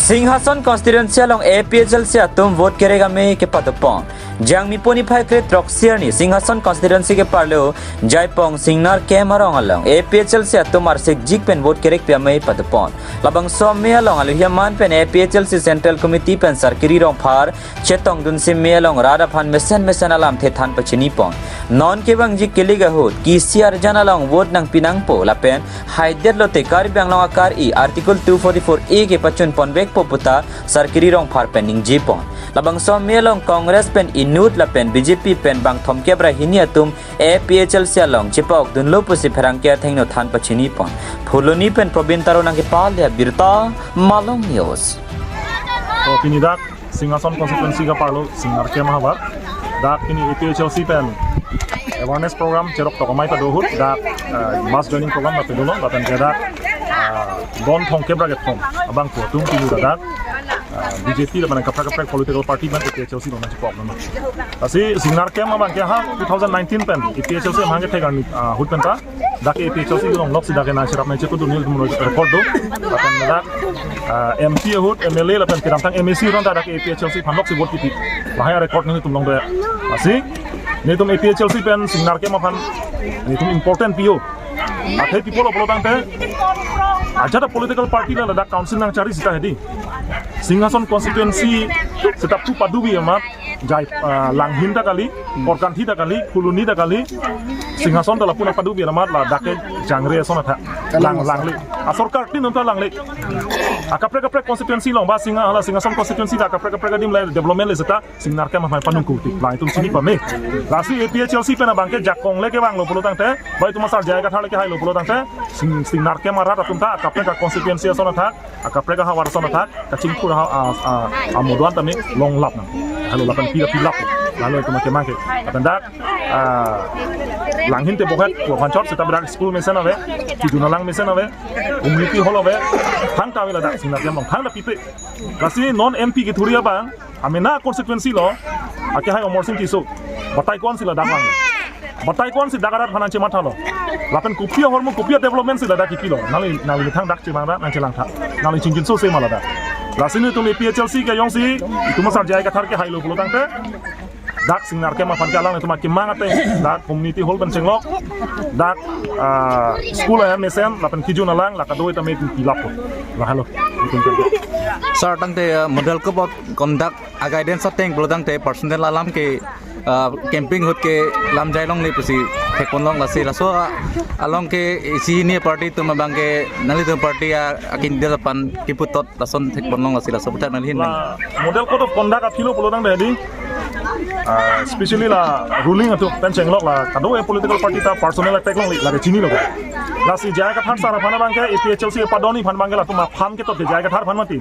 Singhason constituency along APHLC atum vote kerek amei ke padopon jang mi poni phai kre troxier ni Singhason constituency ke parlo jaipong singnar kemarong along APHLC atum arsik jik pen vote kerek pe amei padopon labang som me along aluhiaman pen APHLC central committee pen sarkiri rong phar chetong dun sim me along rada phan mesen alam the than pachini pon non ke bang jik keliga hot ki siar jan along vote nang pinang po lapen haider lote kar bang long akar I article 244A ke pachun pon bek poputa sarkiri rong phar pending jipon labang som me along congress pen inut la pen BJP pen bang thom kebra hini atum APHLC along chipok dun lo pusi pherang ke thengno than pachini pon phuloni pen probin taro nang ke pal ya birta malong news to kini dak Singhason constituency ka parlo singar ke mahabat dak kini APHLC pen awareness program cherok tokamai ta dohut dak mass joining program la pedulo batan ke dak don thong kebra ke thong abang ko tum kini dak BJP la kaprak political party ban APHLC no chipok no asi singar ke ma bang ke ha 2019 pen APHLC hange thegan hut pen ta dak APHLC no lok sidak na sirap na chetu dunil dum record do batan dak MP hut MLA la pen kiram tang MAC ron dak APHLC phanok si vote kiti bahaya record ni tum long do asi ni tum APHLC pen singar ke ma phan ni tum important PO athai people opolo tang te aja da political party la dak council nang cari sita hedi Singhason constituency setap tu padubi amat jai langhin ta kali korkanthi ta kali kuluni ta kali Singhason ta lapuna padubi amat la dake jangre sona tha langle asorkar tin nonta langle akapre constituency long ba Singhason constituency da akapre dim la development le seta singnar ke ma panung kuti lai tum sini pame lasi APHLC pena bangke jakong le ke bang lo pulo tang te bai tu masar jaya ka thale ke hai lo pulo tang te singnar ke ma rat tum ta akapre constituency sona tha akapre ka hawar sona tha kaching pura amoduan tami long lap na halo lapan pilap lalu itu macam mana tanda langhin te bohat wancot seta berak school mesen ave tidunalang mesen ave community hall ave thang ta wela dak singna kemong thang da pipe kasi non MP ki thuria bang amena constituency lo ake hai omor sing tiso batai kon sila damang batai kon si dagarat phanan che matha lo lapen kupia hormo kupia development sila dak kilo nali thang dak che bang da nang che lang tha nali chinjin so se mala da lasini tumi APHLC ke yong si itu masar jaya ka thar ke hailo pulo tang te dak singnar ke ma phan ka lang itu ma kimang ate dak community hall ban senglok dak school ya mesen lapan kijun alang la kadoi ta me pilap ko la halo sir tang te model ko bot conduct a guidance ateng pulo tang te personal alam ke camping hot ke lam jai long le pusi thekon long la se la so along ke isi ni party tu ma bang ke nali tu party akin de pan kiputot la son thekon long la se la so buta nali hin model code of conduct athilo pulo tang de di especially la ruling atu pen chenglok la kado political party ta personal attack long la ke chini lo la si jaya ka thar sara phana bang ke APHLC padoni phan bang ke la tu ma pham ke to jaya ka thar phan mati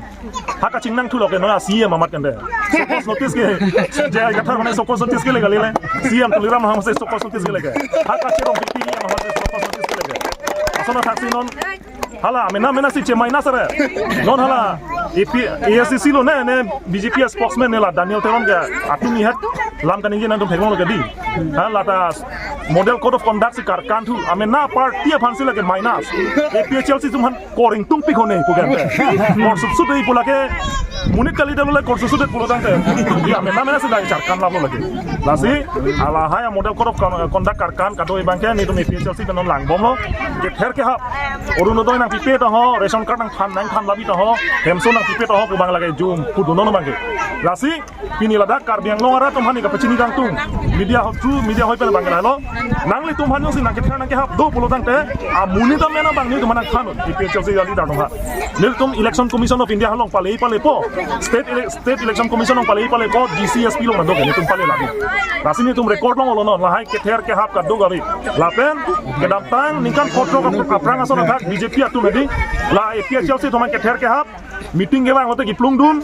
ha ka chingnang thu lo ke no CM mamat kan de sokos notice ke jaya ka thar phana sokos notice ke le gale CM to liram ham se sokos notice ke le ha ka chirong piti ni ma se sokos notice ke le asona thaksi non hala mena si chemai na sare non hala ASCC lo ne BJP spokesman ne la Daniel Teron ga atumi hat lam kan ingin nantum thekong lo ga di hala ta model code of conduct si karkan thu amena party phansi la ke minus APHLC tum han koring tum pik hone ko gan or subsud ei pula ke munit kali dalo le kor subsud pulo tang te ya mena se dai charkan la lo lagi lasi ala haya model code of conduct karkan kadoi bangke ni tum APHLC kan lang bom lo ke ther ke ha orunodoi nang pipe to ho ration card nang phan labi to ho hemso nang pipe to ho ko bang lagi jum puduno no bangke lasi kini lada kar biang lo ara tum hani ka pachini dang tum media hoi pe bang lo nangli tum hanyo si nang ke thar nang ke hap do pulo tang te a muni da mena bang ni tum nang khan APHLC gali da ha nil tum election commission of India halong pale po state election commission of pale po GCSP lo na do ni tum pale labi lasi ni tum record lo no la hai ke ther ke hap ka do gabi lapen ke daptang ningkan photo ka aprang aso na BJP atu medi la APHLC tum ke ther ke hap meeting ke bang lote ki plung dun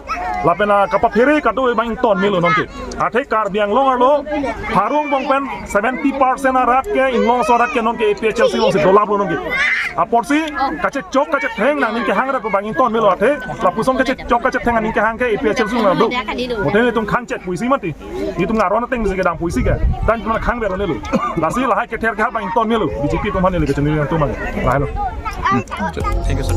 lapena kapa phere kado bang ton melo nonke athe kar biang long alo harung bong pen 70% arat ke inlong sorat ke nonke APHLC long se dolap lo nonke aporsi kache chok kache theng nang ning ke hang ra bang ton melo athe la pusong kache chok kache theng ning ke hang ke APHLC long do mote tum khang chet puisi mati ni tum ngaron teng se ke dang puisi ke dan tum khang bero nelu lasi la hai ke ther ke bang ton melo BJP tum han le ke cheni tum ma la hello thank you sir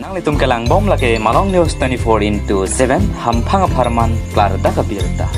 Lang litum kelang bom lake Malong News 24/7 hampang aparman klar da kabirta.